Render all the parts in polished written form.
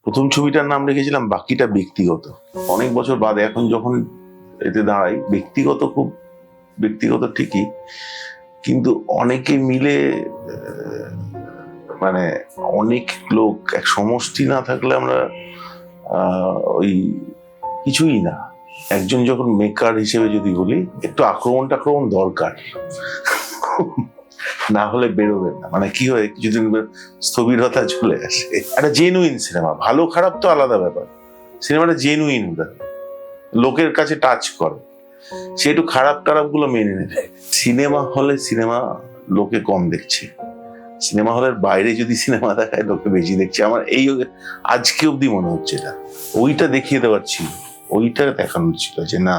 প্রথম ছবিটার নাম রেখেছিলাম বাকিটা ব্যক্তিগত। অনেক বছর বাদে এখন যখন এতে দাঁড়াই, ব্যক্তিগত খুব ব্যক্তিগত ঠিকই, কিন্তু অনেকে মিলে মানে অনেক লোক, এক সমষ্টি না থাকলে আমরা ওই কিছুই না। একজন যখন মেকার হিসেবে যদি বলি, একটু আক্রমণ দরকার, না হলে বেরোবে না। মানে কি হয়, কিছুদিন স্থবিরতা চলে আসে। একটা জেনুইন সিনেমা, ভালো খারাপ তো আলাদা ব্যাপার, সিনেমাটা জেনুইন, লোকের কাছে টাচ করে, সে একটু খারাপ গুলো মেনে নেবে। সিনেমা হলে সিনেমা লোকে কম দেখছে, সিনেমা হলের বাইরে যদি সিনেমা দেখায় লোকে বেশি দেখছে। আমার এই আজকে অব্দি মনে হচ্ছে এটা, ওইটা দেখিয়ে দেওয়ার ছিল, ওইটা দেখানোর ছিল যে না,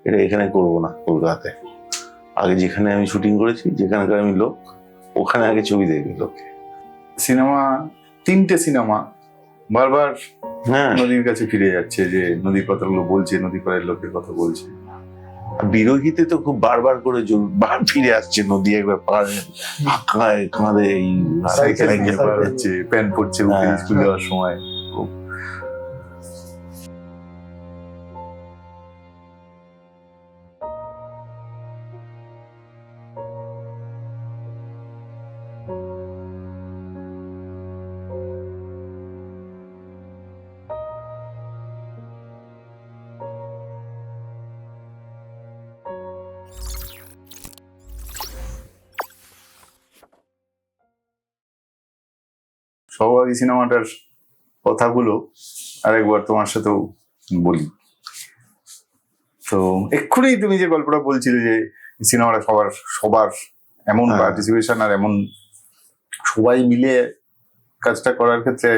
এটা এখানে করবো না। কলকাতাতে আগে যেখানে আমি শুটিং করেছি, যেখানকার আমি লোক, ওখানে আগে ছবি দেখবে লোকে। সিনেমা, 3টে সিনেমা বারবার হ্যাঁ, নদীর কাছে ফিরে যাচ্ছে, যে নদীর কথাগুলো বলছে, নদী পাড়ের লোকের কথা বলছে। বিরোহীতে তো খুব বারবার করে বার ফিরে আসছে নদী, একবার পাড়ে আঁকায় কাঁদে, এই সাইকেল নিয়ে পার হচ্ছে, প্যান্ট পরছে ওকে স্কুল যাওয়ার সময়। সহবাগী সিনেমাটার কথাগুলো আরেকবার তোমার সাথেও বলি। তো এক্ষুনি তুমি যে গল্পটা বলছিলে, যে সিনেমাটা সবার এমন পার্টিসিপেশন আর এমন সবাই মিলে কাজটা করার ক্ষেত্রে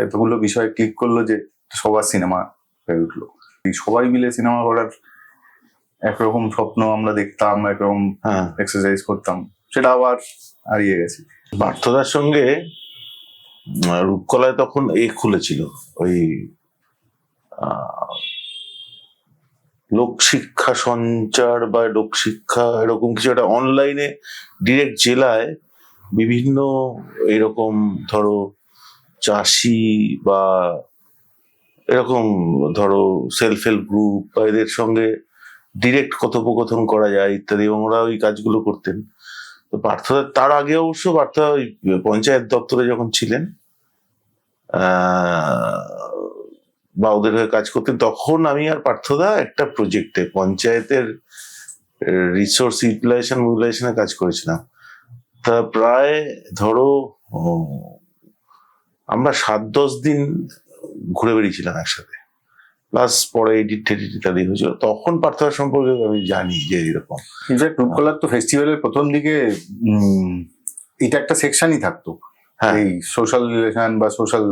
এতগুলো বিষয় ক্লিক করলো যে সবার সিনেমা হয়ে উঠলো। এই সবাই মিলে সিনেমা করার একরকম স্বপ্ন আমরা দেখতাম, একরকম এক্সারসাইজ করতাম, সেটা আবার হারিয়ে গেছে। পার্থদার সঙ্গে রূপকলায় তখন খুলেছিল ওই লোকশিক্ষা সঞ্চার বা লোকশিক্ষা, এরকম কিছু একটা অনলাইনে ডিরেক্ট জেলায় বিভিন্ন এরকম ধরো চাষি বা এরকম ধরো সেলফ হেল্প গ্রুপ বা এদের সঙ্গে ডিরেক্ট কথোপকথন করা যায় ইত্যাদি, এবং ওরা ওই কাজগুলো করতেন। তো পার্থদা তার আগে অবশ্য পার্থদা ওই পঞ্চায়েত দপ্তরে যখন ছিলেন বা ওদের হয়ে কাজ করতেন, তখন আমি আর পার্থদা একটা প্রজেক্টে পঞ্চায়েতের রিসোর্স মোবিলাইজেশনে কাজ করেছিলাম। তা প্রায় ধরো আমরা 7-10 দিন ঘুরে বেরিয়েছিলাম একসাথে, প্লাস পরে এডিট ইত্যাদি হয়েছিল। তখন পার্থদা সম্পর্কে আমি জানি যে এরকম। ইনফ্যাক্ট রূপকলার তো ফেস্টিভ্যালের প্রথম দিকে এটা একটা সেকশনই থাকতো, এই সোশ্যাল রিলেশন বা সোশ্যাল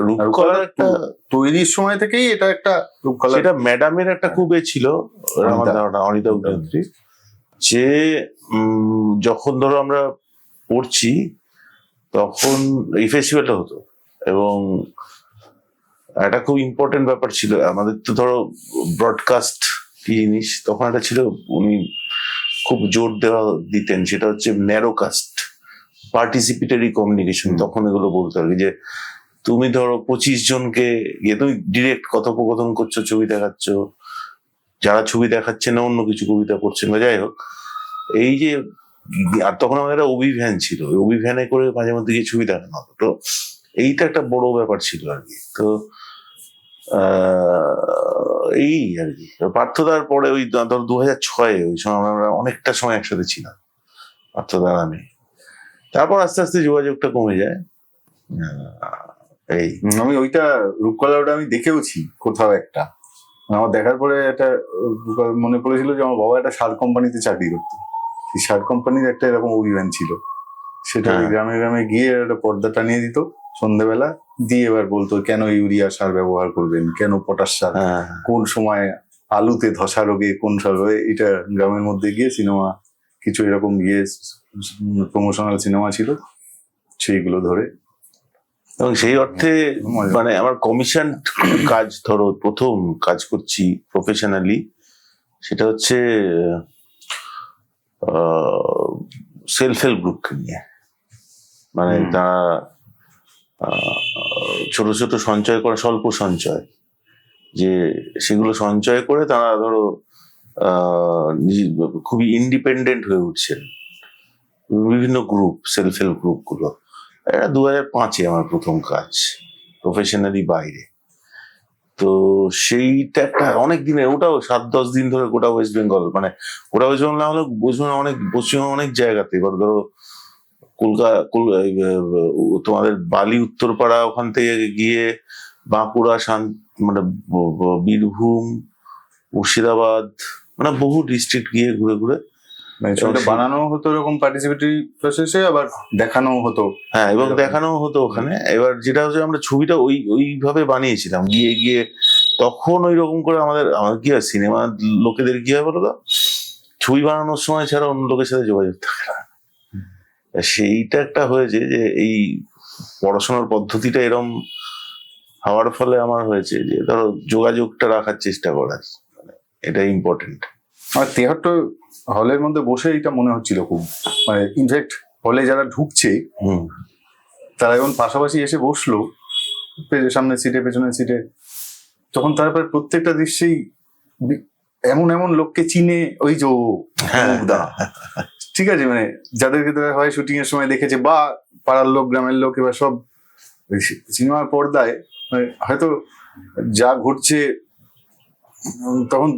রূপকলার একটা তৈরির সময় থেকেই এটা একটা রূপকলা, সেটা ম্যাডামের একটা খুব ছিল অনিতা উদ্যোগী, যে যখন ধরো আমরা পড়ছি তখন এই ফেস্টিভ্যালটা হতো, এবং একটা খুব ইম্পর্টেন্ট ব্যাপার ছিল আমাদের। তো ধরো ব্রডকাস্ট কি জিনিস তখন একটা ছিল, উনি খুব জোর দিতেন, সেটা হচ্ছে ন্যারোকাস্ট, পার্টিসিপেটরি কমিউনিকেশন। তখন এগুলো বলতে হবে যে তুমি ধরো 25 জনকে তুমি ডিরেক্ট কথোপকথন করছো, ছবি দেখাচ্ছ, যারা ছবি দেখাচ্ছে না অন্য কিছু কবিতা করছেন বা যাই হোক, এই যে। আর তখন আমাদের একটা অভিভ্যান ছিল, ওই অভিভ্যানে করে মাঝে মধ্যে গিয়ে ছবি দেখানো হতো। তো এইটা একটা বড় ব্যাপার ছিল আর কি। তো এই আর কি পার্থদার পরে ওই ধরো 2006 ওই সময় আমরা অনেকটা সময় একসাথে ছিলাম পার্থদার আমি। তারপর আস্তে আস্তে যোগাযোগটা কমে যায়। এই আমি ওইটা রূপকলাটা আমি দেখেওছি কোথাও একটা, আমার দেখার পরে একটা মনে পড়েছিল যে আমার বাবা একটা সার কোম্পানিতে চাকরি করতো, সেই সার কোম্পানির একটা এরকম অভিযান ছিল, সেটা গ্রামে গ্রামে গিয়ে একটা পর্দা টানিয়ে দিত সন্ধ্যেবেলা, দিয়ে এবার বলতো কেন ইউরিয়া সার ব্যবহার করবেন, কেন পটাশ সার, কোন সময় আলুতে ধসা রোগে কোন সার, এটা গ্রামের মধ্যে গিয়ে সিনেমা কিছু এরকম গিয়ে প্রমোশনাল সিনেমা ছিল, সেইগুলো ধরে। এবং সেই অর্থে মানে আমার কমিশন কাজ, ধরো প্রথম কাজ করছি প্রফেশনালি, সেটা হচ্ছে সেলফ হেল্প গ্রুপকে নিয়ে। মানে তারা ছোট ছোট সঞ্চয় করা, স্বল্প সঞ্চয়, যে সেগুলো সঞ্চয় করে তারা ধরো খুবই ইন্ডিপেন্ডেন্ট হয়ে উঠছেন। বিভিন্ন গ্রুপ, সেলফ হেল্প গ্রুপগুলো, এটা 2005-এ আমার প্রথম কাজ, প্রফেশনালি বাইরে। তো সেইটা একটা অনেক দিনের, ওটাও 7-10 দিন ধরে গোটা ওয়েস্ট বেঙ্গল, মানে গোটা ওয়েস্ট বেঙ্গল না হলে অনেক পশ্চিমবঙ্গ অনেক জায়গাতে। এবার ধরো তোমাদের বালি উত্তরপাড়া, ওখান থেকে গিয়ে বাঁকুড়া, মানে বীরভূম, মুর্শিদাবাদ, মানে বহু ডিস্ট্রিক্ট গিয়ে ঘুরে ঘুরে মানে ছবিটা বানানো হতো এরকম পার্টিসিপেটরি প্রসেসে, আবার দেখানো হতো। হ্যাঁ, এবং দেখানো হতো ওখানে। এবার যেটা হচ্ছে, আমরা ছবিটা ওইভাবে বানিয়েছিলাম গিয়ে গিয়ে। তখন ওই রকম করে আমাদের কি হয়, সিনেমা লোকেদের কি হয় বলো তো, ছবি বানানোর সময় ছাড়া অন্য লোকের সাথে যোগাযোগ থাকে না। সেইটা একটা হয়েছে যে এই পড়াশোনার পদ্ধতিটা এরম হওয়ার ফলে আমার হয়েছে যে ধরো যোগাযোগটা রাখার চেষ্টা করার, এটা ইম্পর্টেন্ট। আমার 73 হলের মধ্যে বসে এটা মনে হচ্ছিল খুব, মানে ইনফ্যাক্ট হলে যারা ঢুকছে তারা যখন পাশাপাশি এসে বসলো, সামনের সিটে পেছনের সিটে, তখন তারপরে প্রত্যেকটা দৃশ্যেই এমন এমন লোককে চিনে, ওই যে দা, ঠিক আছে, মানে যাদেরকে তারা হয় শুটিং এর সময় দেখেছে, বা পাড়ার লোক, গ্রামের লোক, এবার সব সিনেমার পর্দায় মানে হয়তো যা ঘটছে তখন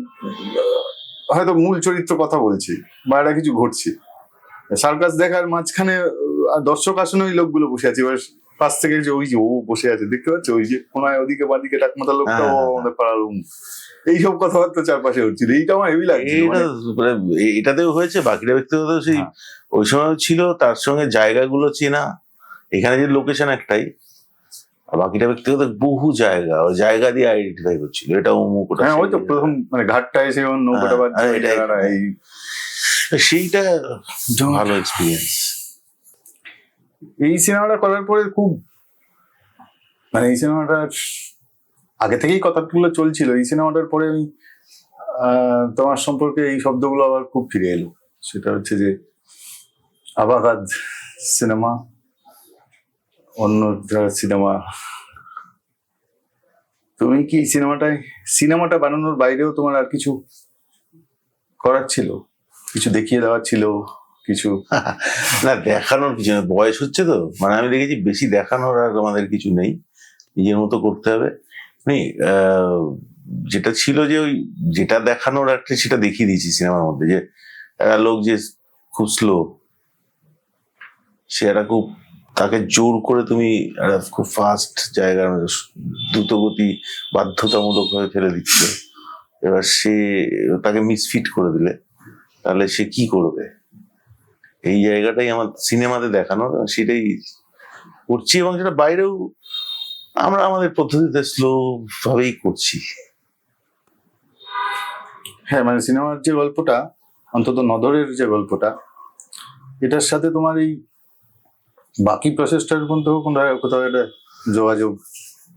হয়তো মূল চরিত্র কথা বলছে বা একটা কিছু ঘটছে, সার্কাস দেখার মাঝখানে দর্শক আসনে ওই লোকগুলো বসে আছে। এবার পাশ থেকে যে ওই যে ও বসে আছে, দেখতে পাচ্ছ, ওই যে কোনায় ওদিকে বাদিকে টাকমাথা লোকটা, ও আমাদের পাড়ার এইসব কথাবার্তা চারপাশে হচ্ছিল। এইটা আমার হেভি লাগছে। এটাতেও হয়েছে, বাকিটা ব্যক্তিগত সেই ওই সময় ছিল, তার সঙ্গে জায়গাগুলো চেনা। এখানে যে লোকেশন একটাই, আর বাকিটা ব্যক্তিগত বহু জায়গা, ওই জায়গা দিয়ে আইডেন্টিফাই করছিল, এটা অমুক, ওটা। হ্যাঁ, ওই তো প্রথম মানে ঘাটটা এসে নৌকাটা বাজছে, সেইটা ভালো এক্সপিরিয়েন্স। এই সিনেমাটা করার পরে খুব, মানে এই সিনেমাটার আগে থেকেই কথাগুলো চলছিল, এই সিনেমাটার পরে আমি তোমার সম্পর্কে এই শব্দগুলো আবার খুব ফিরে এলো। সেটা হচ্ছে যে আবাগাদ সিনেমা, অন্য সিনেমা। তুমি কি সিনেমাটা বানানোর বাইরেও তোমার আর কিছু করার ছিল, কিছু দেখিয়ে দেওয়ার ছিল কিছু? না, দেখানোর কিছু না, বয়স হচ্ছে তো, মানে আমি দেখেছি বেশি দেখানোর আর আমাদের কিছু নেই, নিজের মতো করতে হবে। যেটা ছিল যে ওই যেটা দেখানোর একটা, সেটা দেখিয়ে দিয়েছি সিনেমার মধ্যে, যে একটা লোক যে খুব স্লো, সে একটা খুব, তাকে জোর করে তুমি একটা খুব ফাস্ট জায়গার দ্রুতগতি বাধ্যতামূলক ভাবে ফেলে দিচ্ছ। এবার তাকে মিসফিট করে দিলে তাহলে সে কি করবে, এই জায়গাটাই আমার সিনেমাতে দেখানো, সেটাই করছি। এবং সেটা বাইরেও আমরা আমাদের পদ্ধতিতে স্লো ভাবেই করছি। হ্যাঁ, মানে সিনেমার যে গল্পটা, অন্তত নদরের যে গল্পটা, এটার সাথে তোমার এই বাকি প্রসেসটার মধ্যেও কোথাও একটা যোগাযোগ,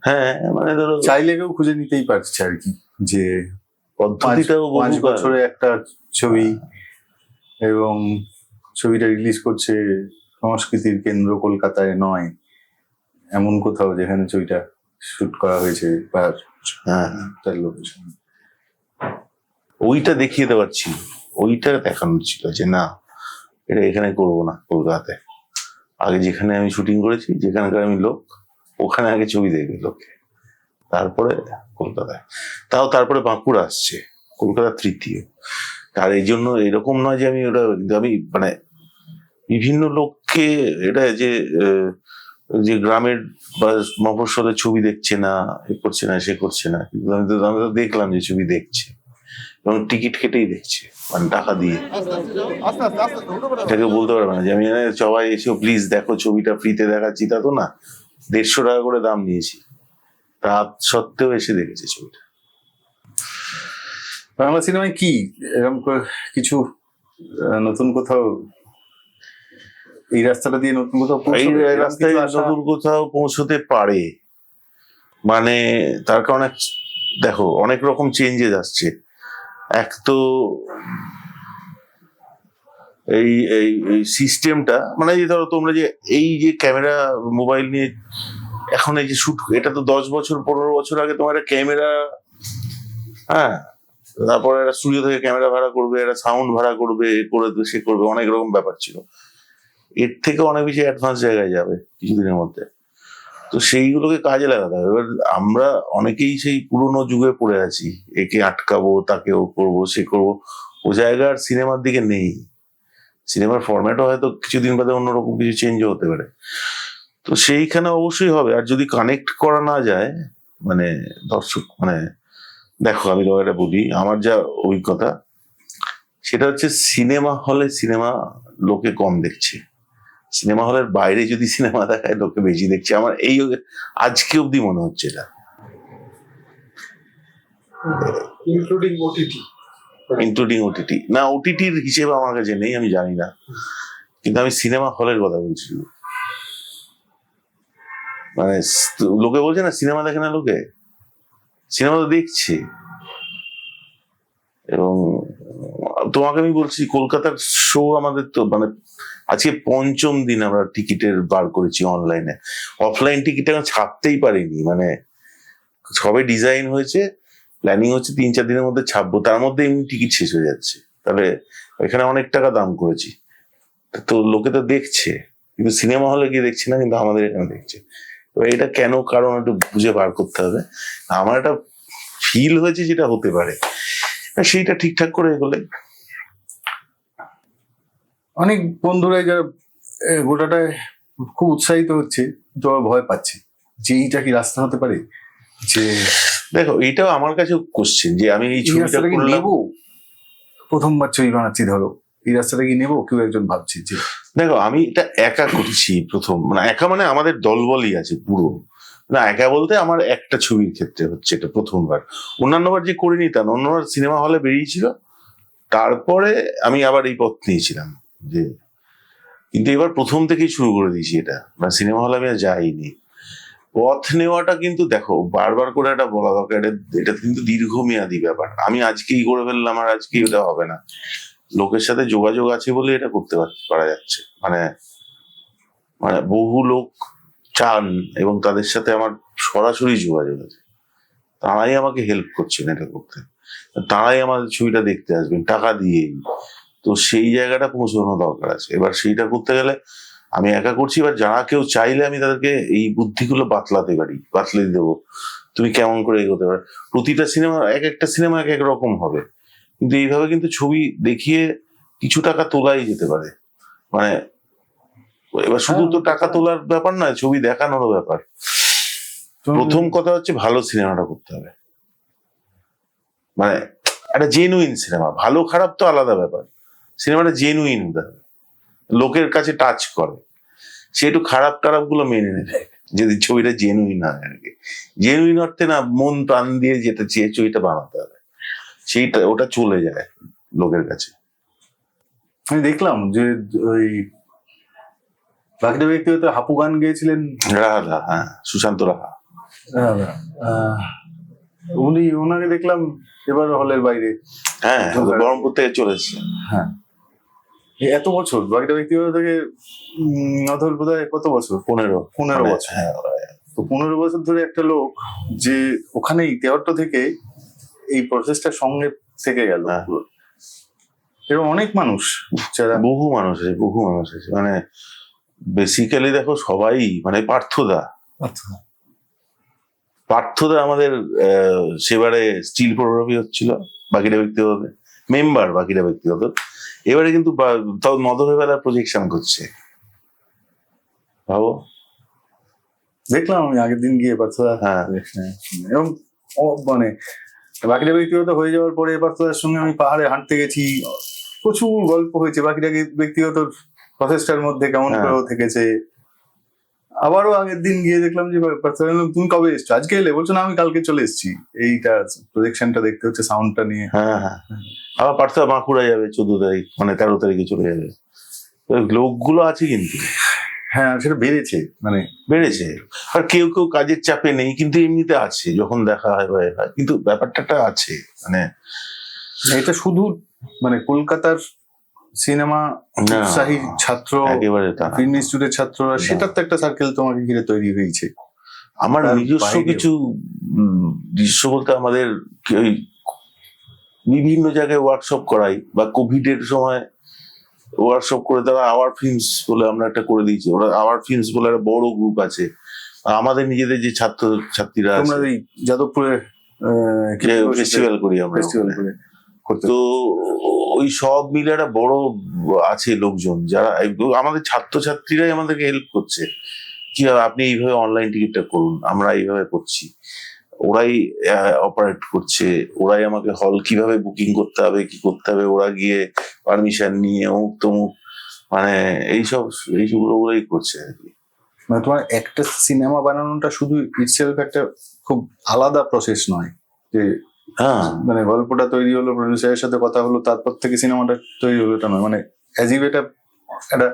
হ্যাঁ, মানে ধরো চাইলে কেউ খুঁজে নিতেই পারছে আর কি, যে পদ্ধতিটাও 5 বছরে একটা ছবি, এবং ছবিটা রিলিজ করছে সংস্কৃতির কেন্দ্র কলকাতায় নয়, এমন কোথাও যেখানে ছবিটা শুট করা হয়েছে, বা তার লোকেশন, ওইটা দেখিয়ে দেওয়ার ছিল, ওইটা দেখানোর ছিল যে না, এটা এখানে করবো না, কলকাতায় আগে যেখানে আমি শুটিং করেছি, যেখানকার আমি লোক, ওখানে আগে ছবি দেখবে লোকে, তারপরে কলকাতায়। তারপরে বাঁকুড়া আসছে, কলকাতা তৃতীয়। আর এই জন্য এরকম নয় যে আমি মানে বিভিন্ন লোককে, এটা যে গ্রামের বা মফস্বলের ছবি দেখছে না, এ করছে না, সে করছে না, কিন্তু আমি তো দেখলাম যে ছবি দেখছে, এবং টিকিট কেটেই দেখছে, মানে টাকা দিয়ে। এটাকে বলতে পারবে না যে আমি সবাই এসে প্লিজ দেখো ছবিটা, ফ্রিতে দেখাচ্ছি, তা তো না, 150 টাকা করে দাম নিয়েছি, রাত সত্ত্বেও এসে দেখেছে ছবিটা। বাংলা সিনেমায় কি এরকম কিছু নতুন কোথাও, এই রাস্তাটা দিয়ে নতুন কোথাও, এই রাস্তায় নতুন কোথাও পৌঁছতে পারে, মানে তার কারণে দেখো অনেক রকম চেঞ্জেস আসছে। এক তো এই সিস্টেমটা, মানে ধরো তোমরা যে এই যে ক্যামেরা মোবাইল নিয়ে এখন এই যে শুট, এটা তো 10 বছর 15 বছর আগে তোমার একটা ক্যামেরা, হ্যাঁ, তারপরে একটা স্টুডিও থেকে ক্যামেরা ভাড়া করবে, একটা সাউন্ড ভাড়া করবে, করে সে করবে, অনেক রকম ব্যাপার ছিল। এর থেকে অনেক বেশি অ্যাডভান্স জায়গায় যাবে কিছুদিনের মধ্যে। তো সেইগুলোকে কাজে লাগাতে হবে। এবার আমরা অনেকেই সেই পুরোনো যুগে পড়ে আছি, একে আটকাবো, তাকে ও করবো, সে করবো। ও জায়গার সিনেমার দিকে নেই। সিনেমার ফরম্যাটও হয়তো কিছুদিন বাদে অন্যরকম কিছু চেঞ্জও হতে পারে। তো সেইখানে অবশ্যই হবে। আর যদি কানেক্ট করা না যায়, মানে দর্শক, মানে দেখো আমি তোমাকে একটা বলি, আমার যা অভিজ্ঞতা সেটা হচ্ছে সিনেমা হলে সিনেমা লোকে কম দেখছে, সিনেমা হলের বাইরে যদি সিনেমা দেখায় লোকে বেশি দেখছে। আমার এই আজকে অব্দি মনে হচ্ছে এটা, ইনক্লুডিং ওটিটি। Including OTT. না, ওটিটির হিসেবে আমার কাছে নেই, আমি জানি না, কিন্তু আমি সিনেমা হলের কথা বলছি। মানে লোকে বলছে না সিনেমা দেখে না, লোকে সিনেমা তো দেখছে। এবং তোমাকে আমি বলছি, কলকাতার শো আমাদের তো মানে আজকে 5ম দিন আমরা টিকিটের বার করেছি অনলাইনে। অফলাইন টিকিট এখন ছাপতেই পারিনি, মানে সবে ডিজাইন হয়েছে, প্ল্যানিং হচ্ছে 3-4 দিনের মধ্যে ছাপবো, তার মধ্যে এমনি টিকিট শেষ হয়ে যাচ্ছে। তাহলে এখানে অনেক টাকা দাম করেছি, তো লোকে তো দেখছে, কিন্তু সিনেমা হলে গিয়ে দেখছে না, কিন্তু আমাদের এখানে দেখছে। এবার এটা কেন, কারণ একটু বুঝে বার করতে হবে। আমার একটা ফিল হয়েছে যেটা হতে পারে, সেইটা ঠিকঠাক করে এগোলে। অনেক বন্ধুরাই যারা গোটাটায় খুব উৎসাহিত হচ্ছে, তো আবার ভয় পাচ্ছে যে এইটা কি রাস্তা হতে পারে, যে দেখো এইটাও আমার কাছে কোশ্চেন, যে আমি এই ছবিটা রাস্তাটা কি করলাম, নেবো, প্রথমবার ছবি বানাচ্ছি ধরো, এই রাস্তাটা কি নেবো, কেউ একজন ভাবছি যে দেখো আমি এটা একা করছি প্রথম, মানে একা মানে আমাদের দলবলই আছে পুরো, না একা বলতে আমার একটা ছবির ক্ষেত্রে হচ্ছে এটা প্রথমবার। অন্যান্যবার যে করে নিতাম, অন্যবার সিনেমা হলে বেরিয়েছিল, তারপরে আমি আবার এই পথ নিয়েছিলাম যে, কিন্তু এবার প্রথম থেকেই শুরু করে দিয়েছি এটা, মানে সিনেমা হলে আমি আর যাইনি। পথ নেওয়াটা কিন্তু দেখো বারবার করে এটা বলা দরকার, এটা কিন্তু দীর্ঘমেয়াদী ব্যাপার। আমি আজকেই করে ফেললাম আর আজকেই এটা হবে না, লোকের সাথে যোগাযোগ আছে বলে এটা করতে পারা যাচ্ছে। মানে মানে বহু লোক চান এবং তাদের সাথে আমার সরাসরি যোগাযোগ আছে, তারাই আমাকে হেল্প করছেন এটা করতে, তারাই আমাদের ছবিটা দেখতে আসবেন টাকা দিয়েই। তো সেই জায়গাটা পৌঁছানো দরকার আছে। এবার সেইটা করতে গেলে আমি একা করছি, এবার যারা কেউ চাইলে আমি তাদেরকে এই বুদ্ধিগুলো বাতলাতে পারি, বাতলে দেবো তুমি কেমন করে এগোতে পারো। প্রতিটা সিনেমা এক একটা সিনেমা এক এক রকম হবে, কিন্তু এইভাবে কিন্তু ছবি দেখিয়ে কিছু টাকা তোলাই যেতে পারে। মানে এবার শুধু তো টাকা তোলার ব্যাপার নয়, ছবি দেখানোরও ব্যাপার। প্রথম কথা হচ্ছে ভালো সিনেমাটা করতে হবে, মানে একটা জেনুইন সিনেমা। ভালো খারাপ তো আলাদা ব্যাপার, সিনেমাটা জেনুইন হতে হবে, লোকের কাছে টাচ করে, সে একটু খারাপ টারাপ গুলো মেনে নেবে যদি ছবিটা জেনুইন হয় আর কি। জেনুইন অর্থে না, মন প্রাণ দিয়ে যেটা চেয়ে ছবিটা বানাতে হবে, সেইটা ওটা চলে যায় লোকের কাছে। আমি দেখলাম যে ওই বাকিটা ব্যক্তিগত হাপু গান গেয়েছিলেন রাহা, হ্যাঁ, সুশান্ত রাহা। ওনাকে দেখলাম এবার হলের বাইরে। হ্যাঁ, বহরমপুর থেকে চলে এসছে। হ্যাঁ, এত বছর বাকিটা ব্যক্তিগত থেকে অথল বোধ হয় কত বছর, 15 বছর। হ্যাঁ, তো 15 বছর ধরে একটা লোক যে ওখানেই তেওয়াট্ট থেকে এই প্রসেসটার সঙ্গে থেকে গেল। এরকম অনেক মানুষ, যারা বহু মানুষ আছে, মানে বেসিক্যালি দেখো সবাই, মানে পার্থদা আমাদের সেবারে স্টিল ফটোগ্রাফি হচ্ছিল, বাকিটা ব্যক্তিগত মেম্বার, বাকিটা ব্যক্তিগত। এবারে কিন্তু তাও মদনের বেলার প্রজেকশন করছে, ভাবো। দেখলাম আমি আগের দিন গিয়ে পার্থদা। হ্যাঁ, এবং মানে বাকিটা ব্যক্তিগত হয়ে যাওয়ার পরে পার্থদার সঙ্গে আমি পাহাড়ে হাঁটতে গেছি, প্রচুর গল্প হয়েছে বাকিটা ব্যক্তিগত প্রসেসটার মধ্যে, কেমন করেও থেকেছে। আবারও আগের দিন গিয়ে দেখলাম যে তুমি কবে এসছো, আজকে এলে, বলছো না আমি কালকে চলে এসেছি, এইটা প্রজেকশনটা দেখতে হচ্ছে, সাউন্ডটা নিয়ে। হ্যাঁ, আবার পার্থদা বাঁকুড়া যাবে 14 তারিখ, মানে 13 তারিখে চলে যাবে। লোকগুলো আছে কিন্তু, হ্যাঁ সেটা বেড়েছে, মানে বেড়েছে। আর কেউ কেউ কাজের চাপে নেই, কিন্তু এমনিতে আছে, যখন দেখা হয় কিন্তু ব্যাপারটা আছে। মানে এটা শুধু মানে কলকাতার সিনেমা উৎসাহী ছাত্র, একেবারে তা ফিল্ম ইনস্টিটিউটের ছাত্ররা, সেটার তো একটা সার্কেল তোমাকে ঘিরে তৈরি হয়েছে। আমার তার নিজস্ব বাইরেও। কিছু নিজস্ব বলতে আমাদের ওই বিভিন্ন জায়গায় ওয়ার্কশপ করাই, বা কোভিড এর সময় ওয়ার্কশপ করে তারা আওয়ার ফিল্মস বলে আমরা একটা করে দিয়েছি। ওরা আওয়ার ফিল্মস বলে একটা বড় গ্রুপ আছে। আর আমাদের নিজেদের যে ছাত্র ছাত্রীরা তোমরা আছে, এই যাদবপুরে ফেস্টিভ্যাল করি আমরা ফেস্টিভ্যাল ওখানে। করে করতে তো ওই সব মিলে একটা বড় আছে লোকজন যারা আমাদের ছাত্রছাত্রীরাই আমাদেরকে হেল্প করছে, কিভাবে আপনি এইভাবে অনলাইন টিকিটটা করুন, আমরা এইভাবে করছি। ওরাই অপারেট করছে, ওরাই আমাকে হল কিভাবে বুকিং করতে হবে, কি করতে হবে, ওরা গিয়ে পারমিশন নিয়ে অমুক তমুক, মানে এইসবগুলো ওরাই করছে আর কি। মানে তোমার একটা সিনেমা বানানোটা শুধু ইটসেলফ একটা খুব আলাদা প্রসেস নয় যে হ্যাঁ, মানে গল্পটা তৈরি হলো, প্রডিউসারের সাথে কথা হলো, তারপর থেকে সিনেমাটা তৈরি হলো, এটা নয়। মানে অ্যাজ ইভ এটা একটা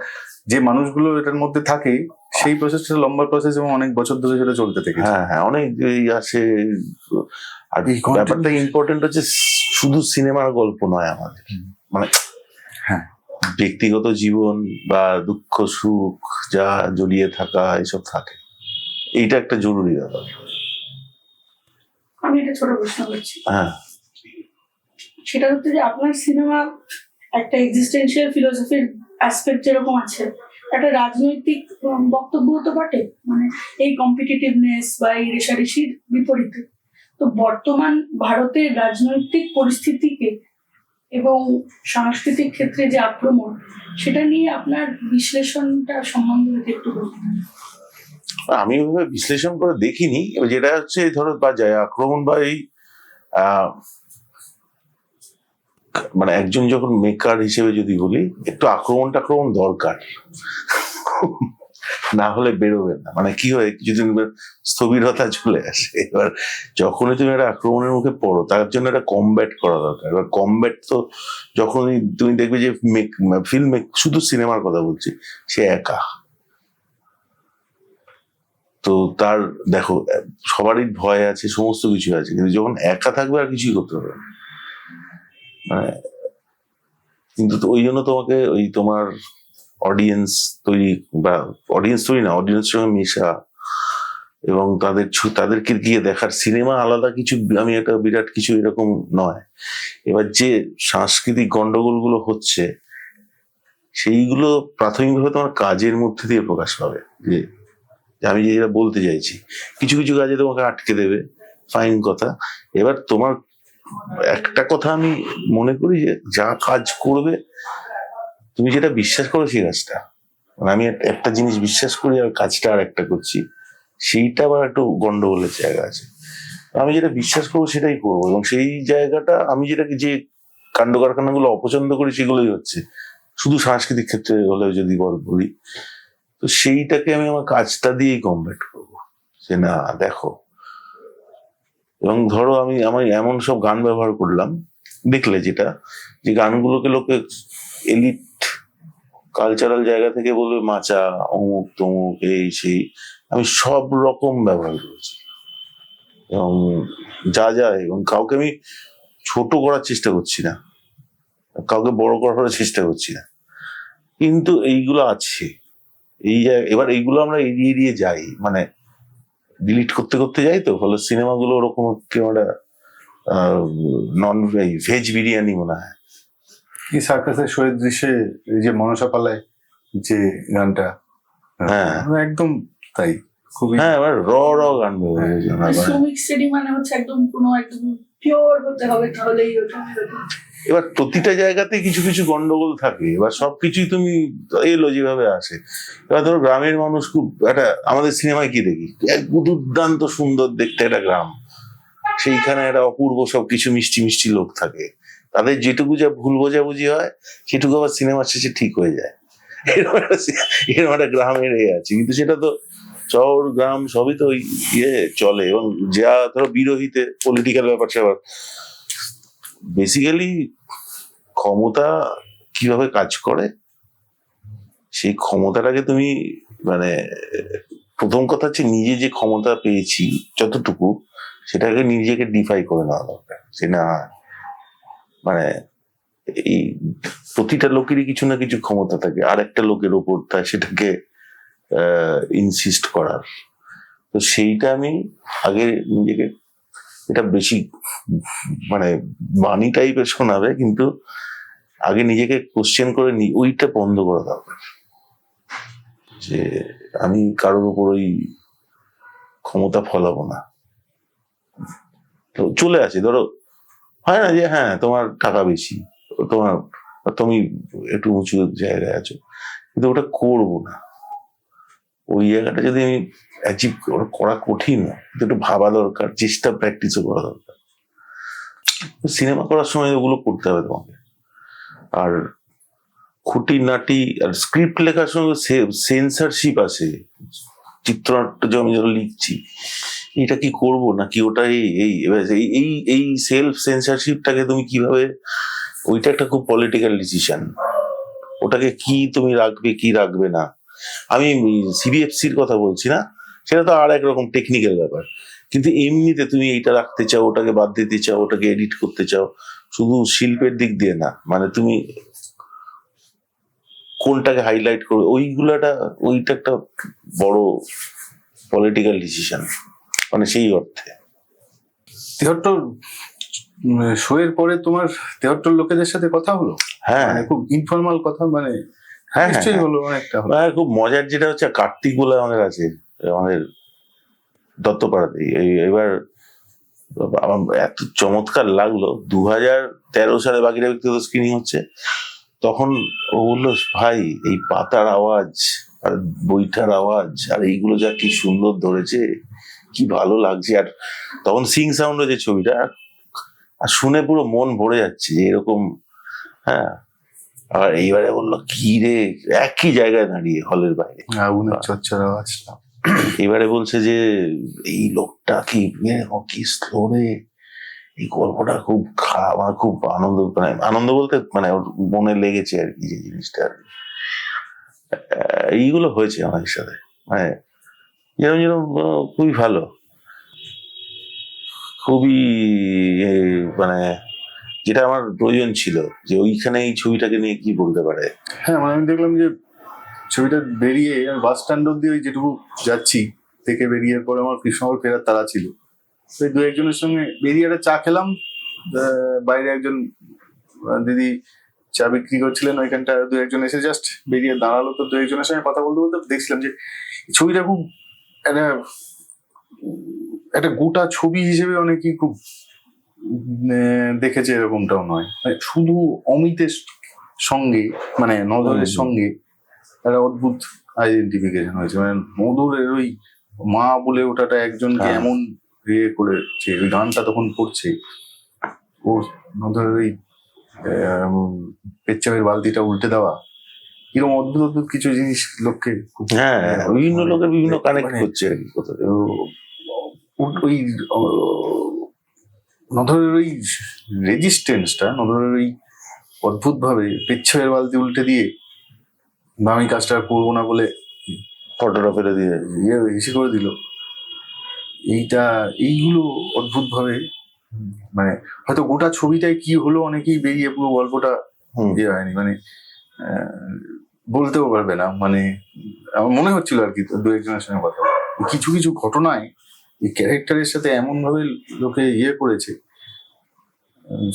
যে মানুষগুলো এটার মধ্যে থাকে সেই প্রসেসটা লম্বা প্রসেস এবং অনেক বছর ধরে সেটা চলতে থাকে। হ্যাঁ, হ্যাঁ, অনেক এই আছে। আর এই content- ব্যাপারটা ইম্পর্টেন্ট হচ্ছে শুধু সিনেমার গল্প নয় আমাদের, মানে হ্যাঁ, ব্যক্তিগত জীবন বা দুঃখ সুখ যা জড়িয়ে থাকা এসব থাকে। এইটা একটা জরুরি ব্যাপার। আমি একটা ছোট প্রশ্ন করছি, হ্যাঁ, সেটা হচ্ছে যে আপনার সিনেমা একটা এক্সিস্টেন্সিয়াল ফিলোসফির অ্যাসপেক্ট যেরকম আছে, একটা রাজনৈতিক বক্তব্য তো বটে, মানে এই কম্পিটিটিভনেস বা এই রেষারেষির বিপরীতে। তো বর্তমান ভারতের রাজনৈতিক পরিস্থিতিকে এবং সাংস্কৃতিক ক্ষেত্রে যে আক্রমণ, সেটা নিয়ে আপনার বিশ্লেষণটা সম্বন্ধে যদি একটু বলতেন। আমি ওইভাবে বিশ্লেষণ করে দেখিনি। এবার যেটা হচ্ছে ধরো বা যায় আক্রমণ বা এই মানে একজন যখন মেকার হিসেবে যদি বলি, একটু আক্রমণ দরকার, না হলে বেরোবে না। মানে কি হয়, কিছুদিন স্থবিরতা চলে আসে। এবার যখনই তুমি একটা আক্রমণের মুখে পড়ো, তার জন্য একটা কমব্যাট করা দরকার। এবার কমব্যাট তো যখনই তুমি দেখবে যে ফিল্ম শুধু সিনেমার কথা বলছি, সে একা। তো তার দেখো সবারই ভয় আছে, সমস্ত কিছু আছে, কিন্তু যখন একা থাকবে আর কিছুই করতে পারবে না। মানে কিন্তু ওই জন্য তোমাকে ওই তোমার অডিয়েন্স তৈরি বা অডিয়েন্স তৈরি না, অডিয়েন্সের সঙ্গে মেশা এবং তাদেরকে গিয়ে দেখার। সিনেমা আলাদা কিছু, আমি একটা বিরাট কিছু এরকম নয়। এবার যে সাংস্কৃতিক গন্ডগোলগুলো হচ্ছে, সেইগুলো প্রাথমিকভাবে তোমার কাজের মধ্যে দিয়ে প্রকাশ পাবে। যে আমি যেটা বলতে চাইছি, কিছু কিছু কাজে তোমাকে আটকে দেবে, ফাইন কথা। এবার তোমার একটা কথা আমি মনে করি যে যা কাজ করবে, তুমি যেটা বিশ্বাস করো সেই কাজটা, মানে আমি একটা জিনিস বিশ্বাস করি আর কাজটা আর একটা করছি, সেইটা আবার একটু গন্ডগোলের জায়গা আছে। আমি যেটা বিশ্বাস করবো সেটাই করবো, এবং সেই জায়গাটা আমি যেটাকে যে কাণ্ড কারখানাগুলো অপছন্দ করি সেগুলোই হচ্ছে, শুধু সাংস্কৃতিক ক্ষেত্রে হলেও যদি বলি, তো সেইটাকে আমি আমার কাজটা দিয়েই কমব্যাট করবো। যে না দেখো, এবং ধরো আমি এমন সব গান ব্যবহার করলাম, দেখলে যেটা, যে গানগুলোকে লোকে এলিট কালচারাল জায়গা থেকে বলবে মাচা অমুক তমুক এই সেই, আমি সব রকম ব্যবহার করেছি এবং এবং কাউকে আমি ছোট করার চেষ্টা করছি না, কাউকে বড় করার চেষ্টা করছি না, কিন্তু এইগুলো আছে এই জায়গায়। এবার এইগুলো আমরা এড়িয়ে যাই, মানে ডিলিট করতে করতে যাই, তো ফলে সিনেমাগুলো ওরকম একটা নন ভেজ বিরিয়ানি মনে হয়। এই সার্কাসের শোয়ের দৃশ্যে এই যে মনসা পালায় যে গানটা, হ্যাঁ, একদম তাই, খুবই হ্যাঁ, এবার গান শ্রমিক স্টেডি মানে হচ্ছে একদম পিওর হতে হবে, তাহলেই ওটা এরকম। এবার প্রতিটা জায়গাতে কিছু কিছু গন্ডগোল থাকে, এবার সবকিছুই তুমি এলো যেভাবে আসে। এবার ধরো গ্রামের মানুষ খুব একটা, আমাদের সিনেমায় কি দেখি, এক দুর্দান্ত সুন্দর দেখতে একটা গ্রাম, সেইখানে একটা অপূর্ব সবকিছু মিষ্টি মিষ্টি লোক থাকে, তাদের যেটুকু যা ভুল বোঝাবুঝি হয় সেটুকু আবার সিনেমার শেষে ঠিক হয়ে যায়। এরকম একটা গ্রামের আছে, কিন্তু সেটা তো শহর গ্রাম সবই তো চলে। এবং যা ধরো বিরোহীতে পলিটিক্যাল ব্যাপার স্যাপার, বেসিক্যালি ক্ষমতা কিভাবে কাজ করে, সেই ক্ষমতাটাকে তুমি মানে প্রথম কথা হচ্ছে নিজে যে ক্ষমতা পেয়েছি যতটুকু, সেটাকে নিজেকে ডিফাই করে নেওয়া দরকার। সে না মানে এই প্রতিটা লোকেরই কিছু না কিছু ক্ষমতা থাকে, আর একটা লোকের ওপর সেটাকে ইনসিস্ট করার। তো সেইটা আমি আগে নিজেকে, এটা বেশি মানে বাণী টাইপের শোনাবে, কিন্তু আগে নিজেকে কোশ্চেন করে ওইটা বন্ধ করা দরকার, যে আমি কারোর উপর ওই ক্ষমতা ফলাবো না। তো চলে আসে, ধরো হয় না যে হ্যাঁ তোমার টাকা বেশি, তুমি একটু উঁচু জায়গায় আছো, কিন্তু ওটা করবো না। ওই জায়গাটা যদি আমি অ্যাচিভ করা কঠিন, কিন্তু একটু ভাবা দরকার, চেষ্টা প্র্যাকটিসও করা দরকার। সিনেমা করার সময় ওগুলো করতে হবে তোমাকে। আর খুঁটিনাটি আর স্ক্রিপ্ট লেখার সঙ্গে সেন্সরশিপ আছে। চিত্রনাট্য যে আমি যেটা লিখছি, এটা কি করবো নাকি ওটা এই সেলফ সেন্সরশিপটাকে তুমি কিভাবে, ওইটা একটা খুব পলিটিক্যাল ডিসিশন। ওটাকে কি তুমি রাখবে কি রাখবে না, আমি সিবিএফসির কথা বলছি না, সেটা তো আর একরকম টেকনিক্যাল ব্যাপার। কিন্তু এমনিতে তুমি এইটা রাখতে চাও, ওটাকে বাদ দিতে চাও, ওটাকে এডিট করতে চাও, শুধু শিল্পের দিক দিয়ে না, মানে তুমি কোনটাকে হাইলাইট করবে, ওইটা একটা বড় পলিটিক্যাল ডিসিশন, মানে সেই অর্থে। 73 শোয়ের পরে তোমার 73 লোকেদের সাথে কথা হলো? হ্যাঁ, মানে খুব ইনফর্মাল কথা, মানে হ্যাঁ, নিশ্চয়ই হলো, অনেকটা হলো। খুব মজার যেটা হচ্ছে, কার্তিক বলে আমাদের আছে, আমাদের দত্তপাড়াতে। এবার আমার এত চমৎকার লাগলো, 2013 সালে বাকিরা ব্যক্তিগত স্ক্রিনিং হচ্ছে, তখন ও বললো ভাই এই পাতার আওয়াজ আর বইটার আওয়াজ আর এইগুলো যা কি সুন্দর ধরেছে, কি ভালো লাগছে। আর তখন সিং সাউন্ড যে ছবিটা, আর শুনে পুরো মন ভরে যাচ্ছে যে এরকম। হ্যাঁ, আর এইবারে বললো কি রে, একই জায়গায় দাঁড়িয়ে হলের বাইরে আগুনের চর্চার আওয়াজটা, এবারে বলছে যে এই লোকটা কি কি স্লোরে, এই গল্পটা খুব খারাপ, আমার খুব আনন্দ বলতে মানে ওর মনে লেগেছে আর কি, যে জিনিসটা আর কি। এইগুলো হয়েছে আমাদের সাথে, মানে যেরকম যেরকম খুবই ভালো, খুবই মানে যেটা আমার প্রয়োজন ছিল, যে ওইখানে এই ছবিটাকে নিয়ে কি বলতে পারে। হ্যাঁ, মানে আমি দেখলাম যে ছবিটা বেরিয়ে বাস স্ট্যান্ড অব্দি ওই যেটুকু যাচ্ছি থেকে বেরিয়ে পরে আমার কৃষ্ণনগর ফেরার তাড়া ছিল। ওই দু একজনের সঙ্গে বেরিয়ে একটা চা খেলাম, বাইরে একজন দিদি চা বিক্রি করছিলেন, ওইখানটা দু একজন এসে জাস্ট বেরিয়ে দাঁড়ালো, তো দু একজনের সঙ্গে কথা বলতে বলতে দেখছিলাম যে ছবিটা খুব একটা গোটা ছবি হিসেবে অনেকেই খুব দেখেছে, এরকমটাও নয়, মানে শুধু অমিতের সঙ্গে, মানে নজরের সঙ্গে একটা অদ্ভুত আইডেন্টিফিকেশন হয়েছে। মানে নজরের ওই মা বলে ওটাটা একজনকে এমন ইয়ে করেছে, ওই গানটা তখন পড়ছে, ওর নজরের ওই পেচ্ছাপের বালতিটা উল্টে দেওয়া, এরকম অদ্ভুত অদ্ভুত কিছু জিনিস লোককে হ্যাঁ, বিভিন্ন লোকের বিভিন্ন কানেক্ট করছে আর কি কোথাও। ওই নজরের ওই রেজিস্টেন্সটা, নজরের ওই অদ্ভুত ভাবে পেচ্ছাপের বালতি উল্টে দিয়ে আমি কাজটা করবো না বলে ফটোটা ফেলে দিয়ে বেশি করে দিল, এইগুলো অদ্ভুত ভাবে, মানে হয়তো গোটা ছবিটায় কি হলো অনেকেই বেরিয়ে পুরো গল্পটা ইয়ে হয়নি, মানে বলতেও পারবে না। মানে আমার মনে হচ্ছিল আর কি দু একজনের সঙ্গে কথা, কিছু কিছু ঘটনায় এই ক্যারেক্টারের সাথে এমন ভাবে লোকে ইয়ে করেছে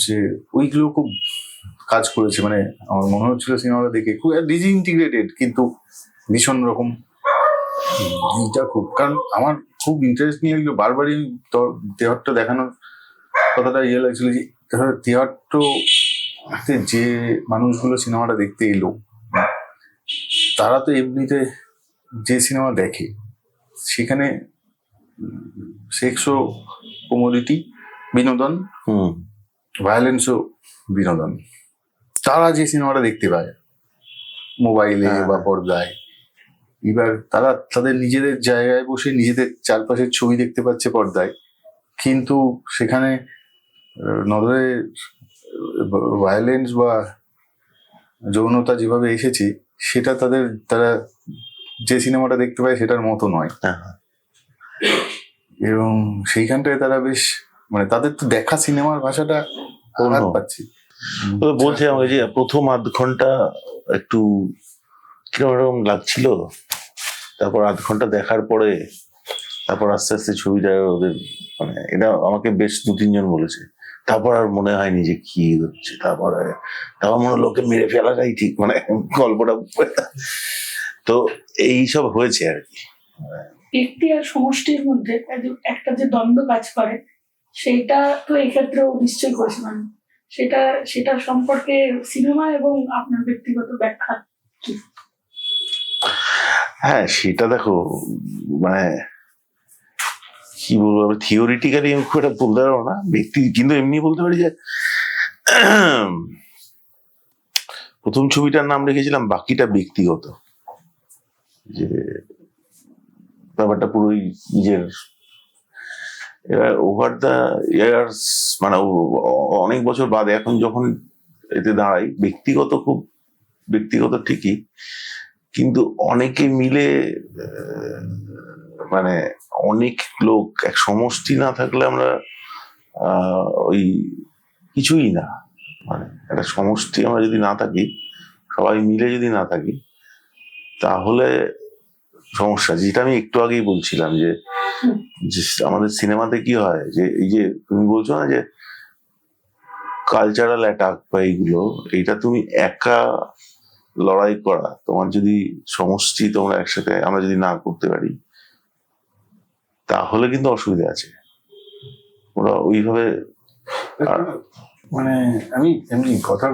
যে ওইগুলো খুব কাজ করেছে। মানে আমার মনে হচ্ছিল সিনেমাটা দেখে খুব ডিসইন্টিগ্রেটেড, কিন্তু ভীষণ রকম এইটা খুব, কারণ আমার খুব ইন্টারেস্ট নিয়ে লাগলো বারবারই তেহট্ট দেখানোর কথাটা ইয়ে লাগছিল, যে তেহট্টতে যে মানুষগুলো সিনেমাটা দেখতে এলো, তারা তো এমনিতে যে সিনেমা দেখে সেখানে সেক্সও কমোডিটি, বিনোদন, ভায়োলেন্সও বিনোদন, তারা যে সিনেমাটা দেখতে পায় মোবাইলে বা পর্দায়, এবার তারা তাদের নিজেদের জায়গায় বসে নিজেদের চারপাশের ছবি দেখতে পাচ্ছে পর্দায়, কিন্তু সেখানে নজরে ভায়োলেন্স বা যৌনতা যেভাবে এসেছে সেটা তারা যে সিনেমাটা দেখতে পায় সেটার মতো নয়। এবং সেইখানটায় তারা বেশ, মানে তাদের তো দেখা সিনেমার ভাষাটা আঘাত পাচ্ছে। বলছে আমাকে যে প্রথম আধ ঘন্টা একটু কিরকম লাগছিল, তারপর আধ ঘন্টা দেখার পরে তারপর আস্তে আস্তে ছবিটা ওদের মানে এটা আমাকে বেশ 2-3 জন বলেছে, তারপর আর মনে হয়নি যে কি হচ্ছে, তারপর মনে হলো লোকে মেরে ফেলাটাই ঠিক, মানে গল্পটা তো এইসব হয়েছে আর কি। ব্যক্তি আর সমষ্টির মধ্যে একটা যে দ্বন্দ্ব কাজ করে, সেটা তো এক্ষেত্রেও নিশ্চয়ই করেছে। মানে সেটা সম্পর্কে সিনেমা এবং আপনার ব্যক্তিগত ব্যাখ্যা কি? হ্যাঁ সেটা দেখো, মানে কি বলবো, থিওরিটিক্যালি আমি খুব একটা বলতে পারবো না ব্যক্তি, কিন্তু এমনি বলতে পারি যে প্রথম ছবিটার নাম রেখেছিলাম বাকিটা ব্যক্তিগত, যে ব্যাপারটা পুরোই নিজের। এবার ওভার দ্য ইয়ার্স মানে অনেক বছর বাদে এখন যখন এতে দাঁড়াই, খুব ব্যক্তিগত ঠিকই, কিন্তু অনেকে মিলে মানে অনেক লোক, এক সমষ্টি না থাকলে আমরা ওই কিছুই না, মানে একটা সমষ্টি আমরা যদি না থাকি, সবাই মিলে যদি না থাকি, তাহলে সমস্যা। যেটা আমি একটু আগেই বলছিলাম যে আমাদের সিনেমাতে কি হয়, যে এই যে তুমি বলছো না যে কালচারাল অ্যাটাক বা এইটা তুমি একা লড়াই করা, তোমার যদি সমষ্টি তোমরা একসাথে আমরা যদি না করতে পারি, তাহলে কিন্তু অসুবিধা আছে। ওরা ওইভাবে মানে আমি এমনি কথা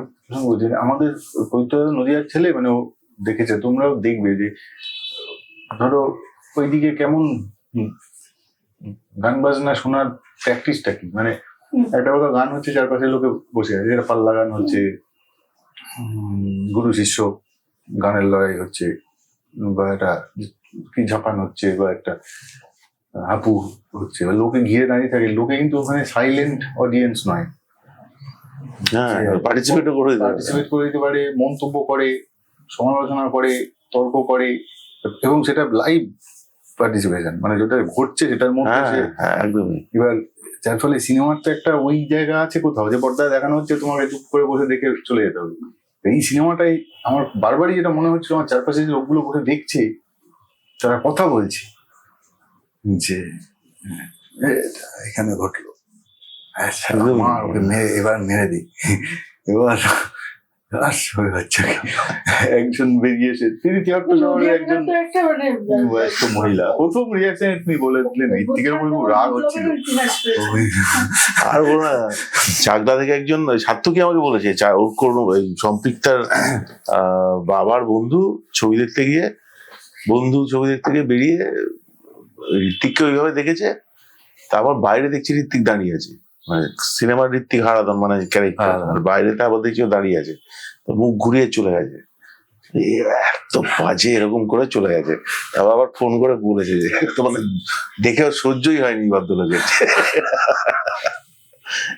বলছি, আমাদের পবিত্র নদীয়ার ছেলে, মানে ও দেখেছে, তোমরাও দেখবে যে ধরো ওইদিকে কেমন গান বাজনা শোনার প্র্যাকটিসটা কি, মানে একটা কথা গান হচ্ছে, চারপাশে লোকে বসে আছে, এটা পাল্লা গান হচ্ছে, গুরু শিষ্য গানের লড়াই হচ্ছে, বা একটা কি ঝাপান হচ্ছে, বা একটা হাপু হচ্ছে, বা লোকে ঘিরে দাঁড়িয়ে থাকে। লোকে কিন্তু ওখানে সাইলেন্ট অডিয়েন্স নয়, পার্টিসিপেট করে দিতে পারে, মন্তব্য করে, সমালোচনা করে, তর্ক করে, এবং সেটা লাইভ পার্টিসিপেশন, মানে যেটা ঘটছে সেটার মধ্যে একদমই। এবার যার ফলে সিনেমার তো একটা ওই জায়গা আছে কোথাও, যে পর্দায় দেখানো হচ্ছে, তোমাকে চুপ করে বসে দেখে চলে যেতে হবে। এই সিনেমাটাই আমার বারবারই যেটা মনে হচ্ছে, আমার চারপাশে যে লোকগুলো বসে দেখছে, তারা কথা বলছে যে এখানে ঘটলো, ওকে এবার মেরে দিই, এবার একজন বেরিয়েছে, তিনি তিয়াত্তর শহরের একজন বয়স্ক মহিলা, প্রথম রিয়াকশন তুমি বলে দিলেন, ঋত্বিকের উপর খুব রাগ হচ্ছিল। আর বলো না, চাকদা থেকে একজন সার্থকী আমাকে বলেছে, ওর কোনো সম্পৃক্তার বাবার বন্ধু ছবি দেখতে গিয়ে বেরিয়ে ঋত্বিককে ওইভাবে দেখেছে, তারপর বাইরে দেখছি ঋত্বিক দাঁড়িয়ে আছে, মানে সিনেমার ঋত্বিক হারাদান মানে ক্যারেক্টার, আর বাইরেতে আবার দেখছি দাঁড়িয়ে আছে, তো মুখ ঘুরিয়ে চলে গেছে, এত বাজে এরকম করে চলে গেছে। তারপর আবার ফোন করে বলেছে যে মানে দেখেও সহ্যই হয়নি ভদ্রলোকের,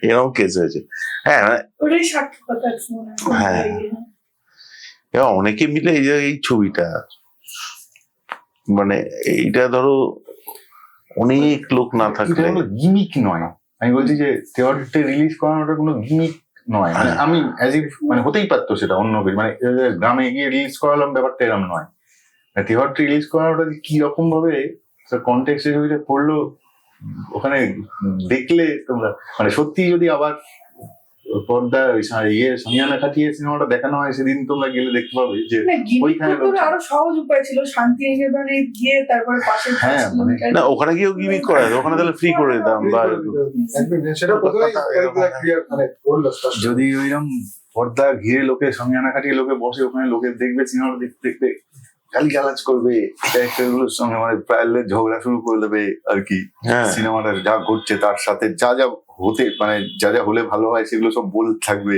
এরকম কেস হয়েছে। হ্যাঁ হ্যাঁ, এবার অনেকে মিলে এই ছবিটা, মানে এইটা ধরো অনেক লোক না থাকলে গিমিক নয়, আমি বলছি যে থিয়েটারে রিলিজ করানোটা কোনো গিমিক নয়, মানে আমি মানে হতেই পারতো সেটা অন্য কিছু, মানে গ্রামে গিয়ে রিলিজ করালাম, ব্যাপারটা এরকম নয়। থিয়েটারে রিলিজ করানোটা কি রকম ভাবে কনটেক্সটে ছবিটা করলো, ওখানে দেখলে তোমরা, মানে সত্যি যদি আবার পর্দা সামিয়ানা খাটিয়ে সিনেমাটা দেখানো হয়, সেদিন তোমরা গেলে দেখতে পাবে যে ওইখানে আরো সহজ উপায় ছিল, শান্তিনিকেতনে গিয়ে তারপরে পাশে না, ওখানে গিয়েও গিমিক করা যেত, ওখানে তাহলে ফ্রি করে দিতাম, বা যদি ওইরকম পর্দা ঘিরে লোকে সামিয়ানা খাটিয়ে লোকে বসে, ওখানে লোকে দেখবে সিনেমাটা দেখতে দেখতে গালিগালাজ করবে, ক্যারেক্টারগুলোর সঙ্গে মানে প্রায় ঝগড়া শুরু করে দেবে আর কি। সিনেমাটা যা ঘটছে তার সাথে যা যা হতে, মানে যা যা হলে ভালো হয় সেগুলো সব বলতে থাকবে।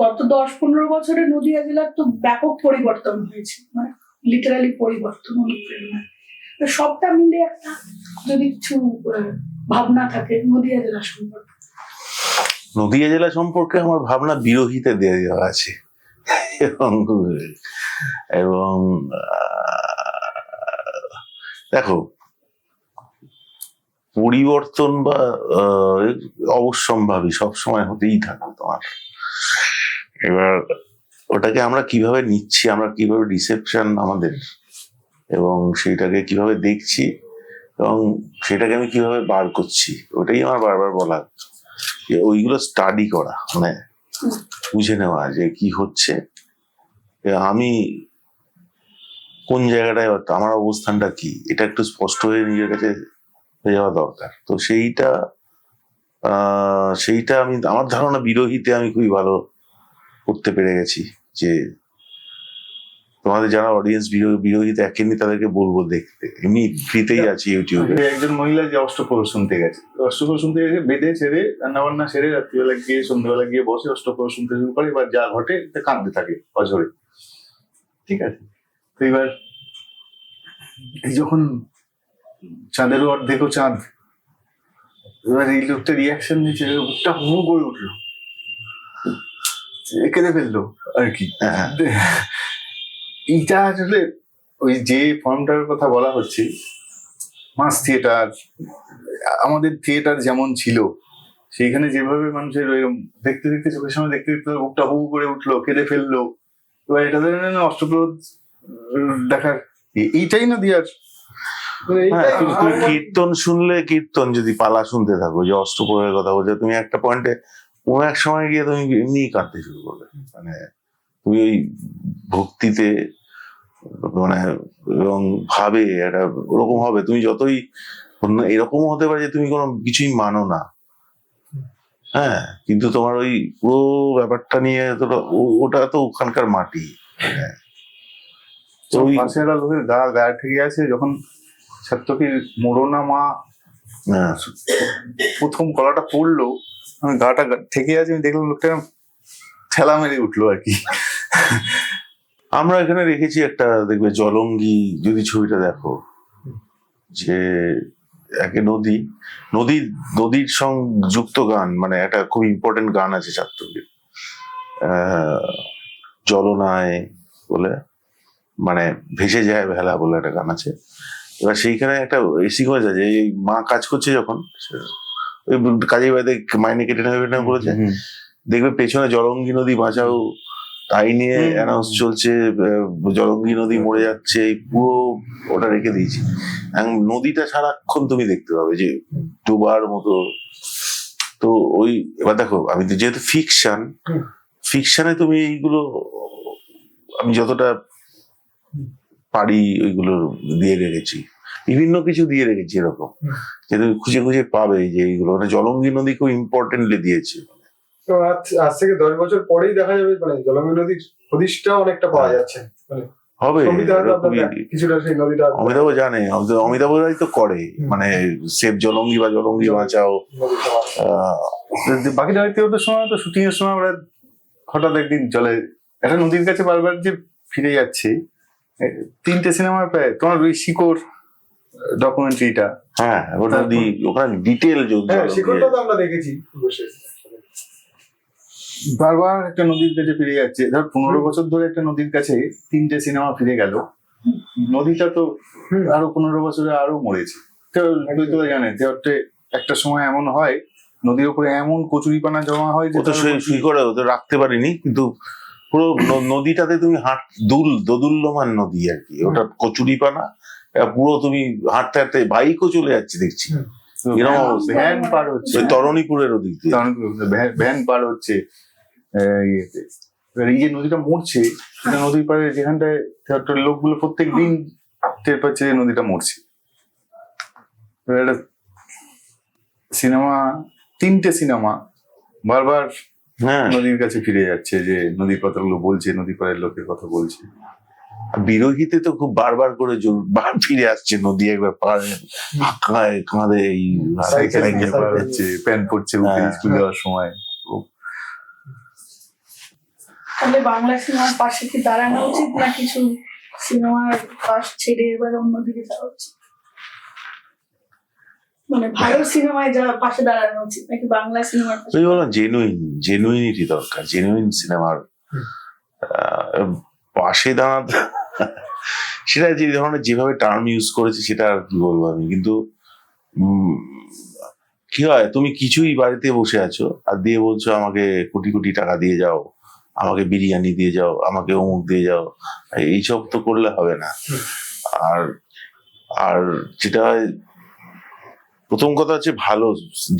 গত 10-15 বছরে নদিয়া জেলার তো ব্যাপক পরিবর্তন হয়েছে, মানে লিটারালি পরিবর্তন, সবটা মিলে একটা যদি কিছু ভাবনা থাকে নদিয়া জেলা সম্পর্কে। নদিয়া জেলা সম্পর্কে আমার ভাবনা বিরোহিতে দেওয়া আছে, এবং দেখো পরিবর্তন বা অবশ্যম্ভাবী সবসময় হতেই থাকে তোমার। এবার ওটাকে আমরা কিভাবে নিচ্ছি, আমরা কিভাবে রিসেপশন আমাদের, এবং সেইটাকে কিভাবে দেখছি, এবং সেটাকে আমি কিভাবে বার করছি ওটাই আমার বারবার বলা, যে ওইগুলো স্টাডি করা, মানে বুঝে নেওয়া যে কি হচ্ছে, আমি কোন জায়গাটায় আমার অবস্থানটা কি, এটা একটু স্পষ্ট হয়ে নিজের কাছে হয়ে যাওয়া দরকার। তো সেইটা আমি, আমার ধারণা বিরোহীতে আমি খুবই ভালো করতে পেরে গেছি। যে তোমাদের যারা অডিয়েন্স বিরোহী দেখেনি তাদেরকে বলবো দেখতে, এমনি ফ্রিতেই আছে ইউটিউবে। একজন মহিলা যে অষ্টপ্রহর শুনতে গেছে, অষ্টপ্রহর শুনতে গেছে, বেঁধে ছেড়ে রান্না বান্না সেরে রাত্রিবেলা গিয়ে সন্ধ্যাবেলা গিয়ে বসে অষ্টপ্রহর শুনতে শুরু করে, এবার যা ঘটে তা কাঁদতে থাকে অঝরে। ঠিক আছে, তো এবার এই যখন চাঁদেরও অর্ধেকও চাঁদ, এবার এই লোকটা রিয়াকশন দিচ্ছে, মুখটা হু করে উঠলো, কেঁদে ফেললো আর কি। হ্যাঁ, এইটা আসলে ওই যে ফর্মটার কথা বলা হচ্ছে, মাস থিয়েটার, আমাদের থিয়েটার যেমন ছিল সেইখানে যেভাবে মানুষের ওইরকম দেখতে দেখতে চোখের সামনে দেখতে দেখতে মুখটা হু করে উঠলো, কেঁদে ফেললো, এবার এটা ধরে অষ্টপ্রহর দেখার এইটাই না দিয়ার। হ্যাঁ, তুমি কীর্তন শুনলে, কীর্তন যদি পালা শুনতে থাকো, যে অষ্টপ্রহরের কথা বলছে, তুমি একটা পয়েন্টে কোনো এক সময় গিয়ে তুমি এমনি কাঁদতে শুরু করবে, মানে তুমি ওই ভক্তিতে, মানে এবং ভাবে একটা ওরকম হবে, তুমি যতই এরকমও হতে পারে যে তুমি কোনো কিছুই মানো না, হ্যাঁ, কিন্তু তোমার ওই পুরো ব্যাপারটা নিয়ে ওটা তো ওখানকার মাটি। হ্যাঁ, তো ওই পাশে একটা লোকের গায়ে ঠেকে আছে, যখন ছাত্রকে মোরনা মা হ্যাঁ, প্রথম গলাটা পড়লো, আমি গাটা ঠেকে আছে, আমি দেখলাম লোকটা ঠেলা মেরে উঠলো আর কি। আমরা এখানে রেখেছি একটা, দেখবে জলঙ্গি, যদি ছবিটা দেখো, যে একে নদীর সঙ্গে যুক্ত গান, মানে একটা খুব ইম্পর্টেন্ট গান আছে ছাত্রকে, জলনায় বলে, মানে ভেসে যায় ভেলা বলে একটা গান আছে। এবার সেইখানে একটা সিকোয়েন্স আছে, এই মা কাজ করছে যখন, ওই কাজের বাড়িতে মাইনে কেটে নেবে করেছে, দেখবে পেছনে জলঙ্গি নদী বাঁচাও তাই নিয়ে অ্যানাউন্স চলছে, জলঙ্গি নদী মরে যাচ্ছে, এই পুরো ওটা রেখে দিয়েছি। নদীটা সারাক্ষণ তুমি দেখতে পাবে যে ডোবার মতো। তো ওই এবার দেখো, আমি যেহেতু ফিকশনে তুমি এইগুলো, আমি যতটা পারি ওইগুলো দিয়ে রেখেছি, বিভিন্ন কিছু দিয়ে রেখেছি এরকম, যে তুমি খুঁজে খুঁজে পাবে যে এইগুলো, মানে জলঙ্গি নদী খুব ইম্পর্টেন্টলি দিয়েছে। তো আজ থেকে 10 বছর পরেই দেখা যাবে, মানে জলঙ্গি নদীর হদিশটা অনেকটা পাওয়া যাচ্ছে, মানে হবে কিছুটা সেই নদীটা অমিতাভ জানে, অমিতাভ রাই তো করে, মানে সেভ জলঙ্গি বা জলঙ্গি বাঁচাও। বাকিটা ব্যক্তিগত সময় তো শুটিং এর সময় ওরা হঠাৎ একদিন জলে একটা নদীর কাছে বারবার যে ফিরে যাচ্ছে, 3টে সিনেমার প্রায় তোমার ওই শিকড় ডকুমেন্টারিটা, হ্যাঁ, ওখানে ডিটেল শিকড়টা তো আমরা দেখেছি বসে। বারবার একটা নদীর কাছে ফিরে যাচ্ছে, ধর 15 বছর ধরে একটা নদীর কাছে 3টে সিনেমা ফিরে গেল, নদীটা তো আরো 15 বছরে আরো মরেছে। তো জানেন যে একটা সময় এমন হয় নদীর উপরে এমন কচুরিপানা জমা হয় যে সই করে ওদের রাখতে পারিনি, কিন্তু পুরো নদীটাতে তুমি দোদুল্যমান নদী আর কি, ওটা কচুরিপানা পুরো, তুমি হাঁটতে হাঁটতে বাইকও চলে যাচ্ছে দেখছি, ভ্যান পার হচ্ছে, তরণীপুরের ওদিক দিয়ে ভ্যান পার হচ্ছে ইয়েতে। এই যে নদীটা মরছে, নদীর পাড়ে যেখানটায় লোকগুলো প্রত্যেক দিন টের পাচ্ছে যে নদীটা মরছে। একটা সিনেমা, 3টে সিনেমা বারবার নদীর কাছে ফিরে যাচ্ছে, যে নদীর কথাগুলো বলছে, নদী পাড়ের লোকের কথা বলছে। বিরোহীতে তো খুব বারবার করে বার ফিরে আসছে, নদী একবার পাড়ে কাঁধে এই হচ্ছে, প্যান্ট পড়ছে স্কুল যাওয়ার সময়। তাহলে বাংলা সিনেমার পাশে কি দাঁড়ানো উচিত, না কিছু সিনেমার পাশ ছেড়ে এবার অন্যদিকে যাওয়া উচিত? মানে ভালো সিনেমায় পাশে দাঁড়ানো উচিত নাকি বাংলা সিনেমার পাশে? বললাম জেনুইনিটি দরকার, জেনুইন সিনেমার পাশে দাঁড়াতে, সেটা যে ধরনের যেভাবে টার্ম ইউজ করেছে সেটা আর কি বলবো আমি, কিন্তু কি হয়, তুমি কিছুই বাড়িতে বসে আছো আর দিয়ে বলছো আমাকে কোটি কোটি টাকা দিয়ে যাও, আমাকে বিরিয়ানি দিয়ে যাও, আমাকে অমুক দিয়ে যাও, এইসব তো করলে হবে না। আর যেটা প্রথম কথা হচ্ছে ভালো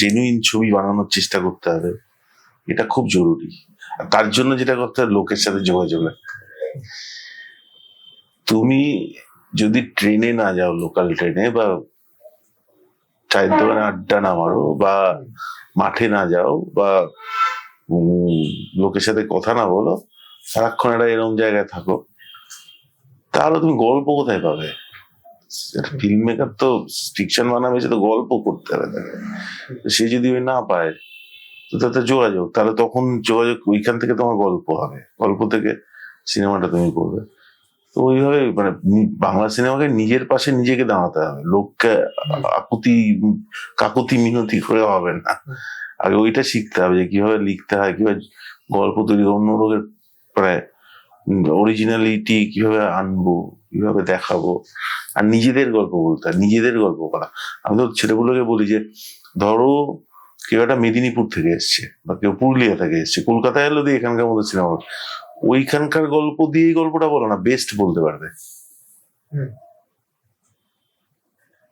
জেনুইন ছবি বানানোর চেষ্টা করতে হবে, এটা খুব জরুরি। আর তার জন্য যেটা করতে হবে, লোকের সাথে যোগাযোগ রাখতে হবে। তুমি যদি ট্রেনে না যাও, লোকাল ট্রেনে, বা চায়ের দোকানে আড্ডা না মারো, বা মাঠে না যাও, বা লোকের সাথে কথা না বলো, সারাক্ষণ একটা এরকম জায়গায় থাকো, তাহলে তুমি গল্প কোথায় পাবে? ফিল্ম মেকার তো ফিকশন বানাবে, সে তো গল্প করতে হবে তাকে। সে যদি ওই না পায়, তো তাতে যোগাযোগ, তাহলে তখন যোগাযোগ, ওইখান থেকে তোমার গল্প হবে, গল্প থেকে সিনেমাটা তুমি করবে। তো ওইভাবে মানে বাংলা সিনেমাকে নিজের পাশে নিজেকে দাঁড়াতে হবে, লোককে কাকুতি মিনতি করে হবে না। আগে ওইটা শিখতে হবে যে কিভাবে লিখতে হয়, কিভাবে গল্প তৈরি, অন্য লোকের মানে অরিজিনালিটি কিভাবে আনবো, কিভাবে দেখাবো, আর নিজেদের গল্প বলতে হয়, নিজেদের গল্প করা। আমি তো ছেলেগুলোকে বলি যে, ধরো কেউ একটা মেদিনীপুর থেকে এসছে, বা কেউ পুরুলিয়া থেকে এসছে, কলকাতায় এলো দিয়ে এখানকার মতো সিনেমা, ওইখানকার গল্প দিয়ে গল্পটা বলো না, বেস্ট বলতে পারবে।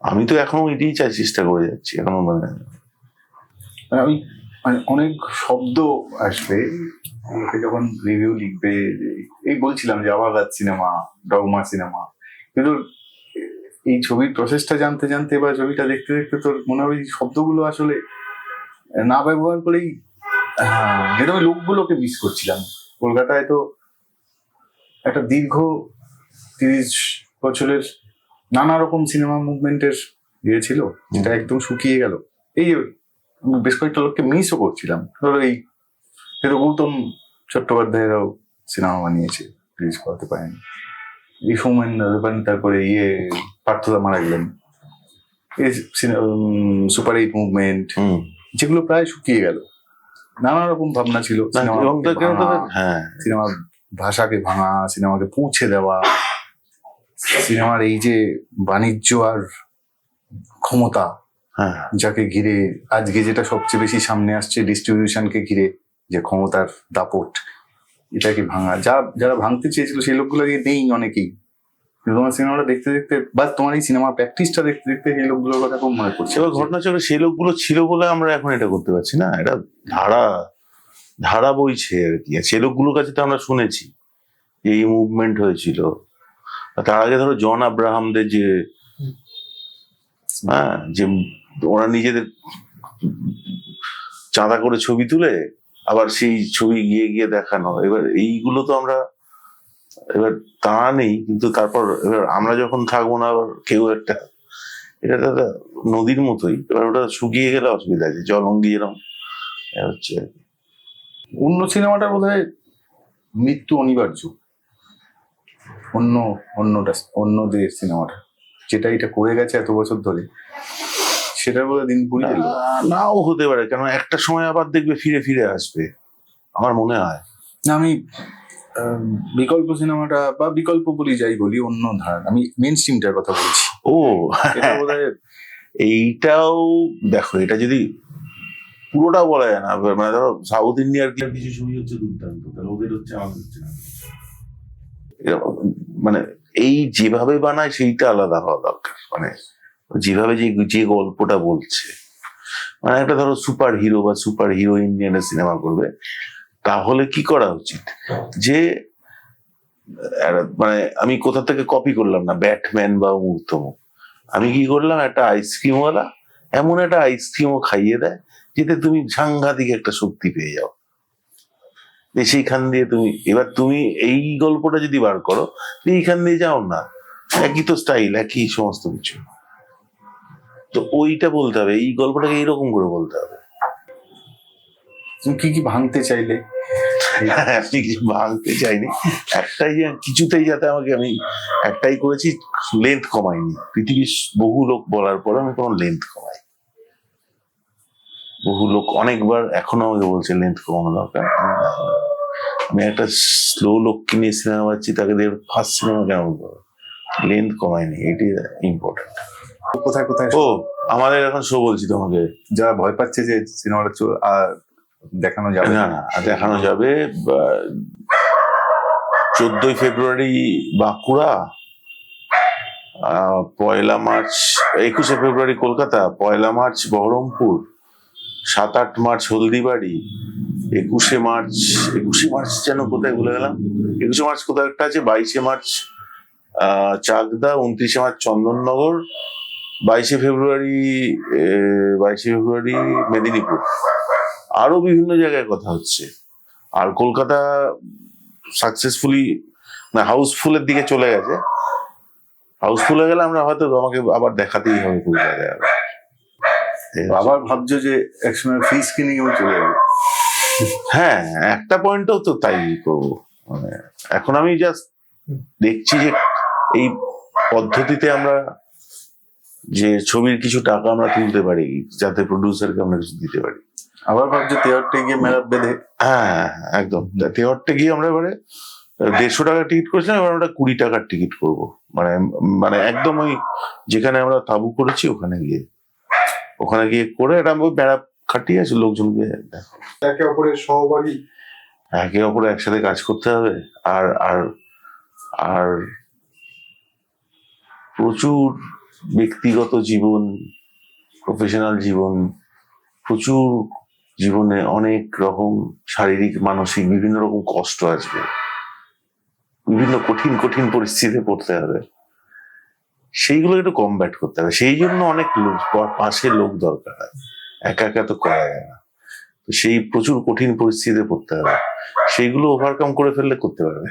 আমি তো এখনো এটাই চেষ্টা করে যাচ্ছি এখনো, মানে আমি মানে অনেক শব্দ আসবে লোকে যখন রিভিউ লিখবে, এই বলছিলাম যে আবাগাত সিনেমা, ডগমা সিনেমা, কিন্তু এই ছবির প্রসেসটা জানতে জানতে বা ছবিটা দেখতে দেখতে তোর মনে হবে এই শব্দগুলো আসলে না ব্যবহার করেই যেটা ওই লোকগুলোকে মিস করছিলাম। কলকাতায় তো একটা দীর্ঘ 30 বছরের নানা রকম সিনেমা মুভমেন্টের ইয়ে ছিল, যেটা একদম শুকিয়ে গেল। এই বেশ কয়েকটা লোককে মিসও করছিলাম। ধরো এই গৌতম চট্টোপাধ্যায়েরাও সিনেমা বানিয়েছে, রিলিজ করাতে পারেনি। এই সৌমেন, তারপরে পার্থদা মারা গেলেন। এই সুপার 8 মুভমেন্ট, যেগুলো প্রায় শুকিয়ে গেল। নানা রকম ভাবনা ছিল, সিনেমার ভাষাকে ভাঙা, সিনেমাকে পৌঁছে দেওয়া, সিনেমার এই যে বাণিজ্য আর ক্ষমতা, যাকে ঘিরে আজকে যেটা সবচেয়ে বেশি সামনে আসছে, ডিস্ট্রিবিউশনকে ঘিরে যে ক্ষমতার দাপট, এটাকে ভাঙা, যারা ভাঙতে চেয়েছিল সেই লোকগুলো নেই অনেকেই। তোমার সিনেমাটা দেখতে দেখতে বা তোমার এই সিনেমা প্র্যাকটিসটা দেখতে দেখতে সেই লোকগুলোর কথা খুব মনে পড়ছে। এবার ঘটনা চক্রে সেই লোকগুলো ছিল বলে আমরা এখন এটা করতে পারছি না, এটা ধারা বইছে আর কি। সেই লোকগুলোর কাছে তো আমরা শুনেছি যে এই মুভমেন্ট হয়েছিল। তার আগে ধরো জন আব্রাহামদের যে যে ওরা নিজেদের চাঁদা করে ছবি তুলে আবার সেই ছবি গিয়ে গিয়ে দেখানো, এবার এইগুলো তো আমরা এবার তা নেই, কিন্তু তারপর এবার আমরা যখন থাকবো না, আবার কেউ একটা, এটা দাদা নদীর মতোই, এবার ওটা শুকিয়ে গেলে অসুবিধা আছে, জলঙ্গি এরকম হচ্ছে। অন্য সিনেমাটার বোধহয় মৃত্যু অনিবার্য, অন্যদের সিনেমাটা যেটা এটা করে গেছে এত বছর ধরে, সেটা বোধহয় দিন পুরি গেল। নাও হতে পারে, কারণ একটা সময় আবার দেখবে ফিরে ফিরে আসবে, আমার মনে হয়। না, আমি বিকল্প সিনেমাটা বা বিকল্প বলি, যাই বলি, অন্য ধারা, আমি মেন স্ট্রিমটার কথা বলছি। এটা বোধহয় এইটাও দেখো, এটা যদি পুরোটা বলা যায় না, মানে ধরো সাউথ ইন্ডিয়ার কিছু ছবি হচ্ছে দুর্দান্ত, তাহলে ওদের হচ্ছে, আমাদের হচ্ছে না, মানে এই যেভাবে বানায় সেইটা আলাদা হওয়া দরকার। মানে যেভাবে যে গল্পটা বলছে, মানে একটা ধরো সুপার হিরো বা সুপার হিরোইন নিয়ে সিনেমা করবে, তাহলে কি করা উচিত যে মানে আমি কোথা থেকে কপি করলাম না, ব্যাটম্যান বা মুক্তম, আমি কি করলাম, একটা আইসক্রিমওয়ালা এমন একটা আইসক্রিমও খাইয়ে দেয় যেতে তুমি সাংঘাতিক একটা শক্তি পেয়ে যাও, সেইখান দিয়ে তুমি, এবার তুমি এই গল্পটা যদি বার করো, এইখান দিয়ে যাও না, একই তো স্টাইল, একই সমস্ত কিছু, তো ওইটা বলতে হবে, এই গল্পটাকে এইরকম করে বলতে হবে। তুমি কি ভাঙতে চাইলে? আপনি কিছু ভাঙতে চাইনি, একটাই যে কিছুতেই যাতে আমাকে, আমি একটাই করেছি, লেন্থ কমাইনি। পৃথিবীর বহু লোক বলার পর আমি কোনো লেন্থ কমাই, বহু লোক অনেকবার এখনো আমাকে বলছে লেন্থ কমানো দরকার। আমি একটা স্লো লোককে নিয়ে সিনেমা পাচ্ছি, তাকে দিয়ে ফার্স্ট সিনেমা কেমন করবো, লেন্থ কমাইনি, এটি ইম্পর্টেন্ট। কোথায় কোথায় আমাদের এখন শো বলছি তোমাকে, যারা ভয় পাচ্ছে যে সিনেমাটা দেখানো যাবে না, দেখানো যাবে 14ই ফেব্রুয়ারি বাঁকুড়া, পয়লা মার্চ 21শে ফেব্রুয়ারি কলকাতা, 1 মার্চ বহরমপুর, 7-8 মার্চ হলদিবাড়ি, 21শে মার্চ যেন কোথায় ভুলে গেলাম, 21শে মার্চ কোথায় একটা আছে, 22শে মার্চ চাকদা, 29শে মার্চ চন্দননগর, 22শে ফেব্রুয়ারি মেদিনীপুর। আরো বিভিন্ন জায়গায় কথা হচ্ছে। আর কলকাতা সাকসেসফুলি হাউসফুলের দিকে চলে গেছে। হাউসফুল হয়ে গেলে আমরা হয়তো আমাকে আবার দেখাতেই হবে কোন জায়গায়। আবার ভাবছো যে একসময় ফ্রি স্ক্রিনিং এও চলে যাবে? হ্যাঁ, একটা পয়েন্টও তো তাই করবো। মানে এখন আমি জাস্ট দেখছি যে এই পদ্ধতিতে আমরা যে ছবির কিছু টাকা আমরা তুলতে পারি, যাতে প্রডিউসারকে আমরা কিছু দিতে পারি। আবার ভাবছো তেওয়ারটে গিয়ে মেলাপ বেঁধে? হ্যাঁ, একদম। তেওয়ারটে গিয়ে আমরা এবারে 150 টাকার টিকিট করেছিলাম, এবার আমরা 20 টাকার টিকিট করবো। মানে একদম ওই যেখানে আমরা তাবু করেছি ওখানে গিয়ে করে এটা আমি বেড়া খাটিয়ে আছে লোকজনকে দেখো, একে অপরের সহভাগী, একে অপরে একসাথে কাজ করতে হবে। আর আর আর প্রচুর ব্যক্তিগত জীবন, প্রফেশনাল জীবন, প্রচুর জীবনে অনেক রকম শারীরিক মানসিক বিভিন্ন রকম কষ্ট আসবে, বিভিন্ন কঠিন পরিস্থিতিতে পড়তে হবে, সেইগুলো একটু কমব্যাট করতে হবে। সেই জন্য অনেক লোক, পাশে লোক দরকার হয়, একা তো করা যায় না। তো সেই প্রচুর কঠিন পরিস্থিতিতে পড়তে হবে, সেইগুলো ওভারকাম করে ফেললে করতে পারবে।